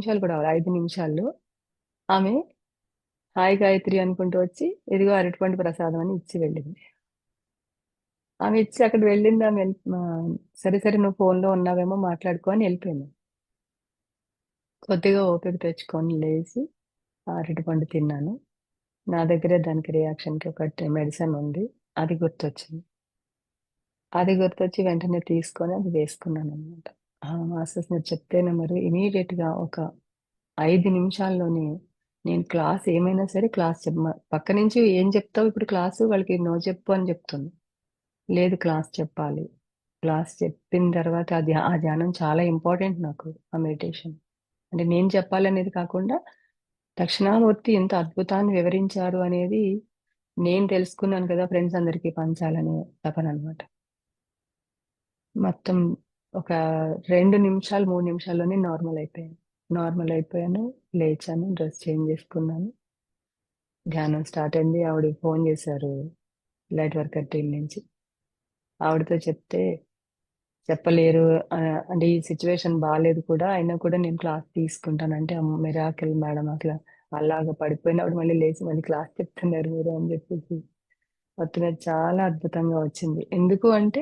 నిమిషాలు కూడా అవ్వలే. 5 నిమిషాల్లో ఆమె హాయ్ గాయత్రి అనుకుంటూ వచ్చి, ఇదిగో అరటిపండు ప్రసాదం అని ఇచ్చి వెళ్ళింది. ఆమె ఇచ్చి అక్కడ వెళ్ళింది. సరే సరే నువ్వు ఫోన్లో ఉన్నావేమో మాట్లాడుకో అని వెళ్ళిపోయింది. కొద్దిగా ఓపిక తెచ్చుకొని లేచి ఆ అరటిపండు తిన్నాను. నా దగ్గరే దానికి రియాక్షన్‌కి ఒకటి మెడిసిన్ ఉంది. అది గుర్తొచ్చింది. అది గుర్తొచ్చి వెంటనే తీసుకొని అది వేసుకున్నాననమాట. అసలు మీరు చెప్తేనే మరి ఇమ్మీడియేట్‌గా ఒక 5 నిమిషాల్లోనే నేను క్లాస్ ఏమైనా సరే క్లాస్ పక్క నుంచి ఏం చెప్తావు ఇప్పుడు క్లాసు? వాళ్ళకి నో చెప్పు అని చెప్తుంది. లేదు క్లాస్ చెప్పాలి. క్లాస్ చెప్పిన తర్వాత ఆ ధ్యానం చాలా ఇంపార్టెంట్ నాకు. ఆ మెడిటేషన్. అంటే నేను చెప్పాలనేది కాకుండా దక్షిణామూర్తి ఎంత అద్భుతాన్ని వివరించారు అనేది నేను తెలుసుకున్నాను కదా! ఫ్రెండ్స్ అందరికీ పంచాలనే తపననమాట. మొత్తం ఒక 2 నిమిషాలు, 3 నిమిషాల్లోనే నార్మల్ అయిపోయాను. నార్మల్ అయిపోయాను. లేచాను. డ్రెస్ చేంజ్ చేసుకున్నాను. ధ్యానం స్టార్ట్ అయింది. ఆవిడ ఫోన్ చేశారు. లైట్ వర్కర్ టీమ్ నుంచి. ఆవిడతో చెప్తే చెప్పలేరు. అంటే ఈ సిట్యుయేషన్ బాలేదు కూడా. అయినా కూడా నేను క్లాస్ తీసుకుంటానంటే, మిరాకిల్ మేడం అసల అలాగా పడిపోయినప్పుడు మళ్ళీ లేచి మళ్ళీ క్లాస్ చెప్తున్నారు మీరు అని చెప్పేసి. మొత్తం మీద చాలా అద్భుతంగా వచ్చింది. ఎందుకు అంటే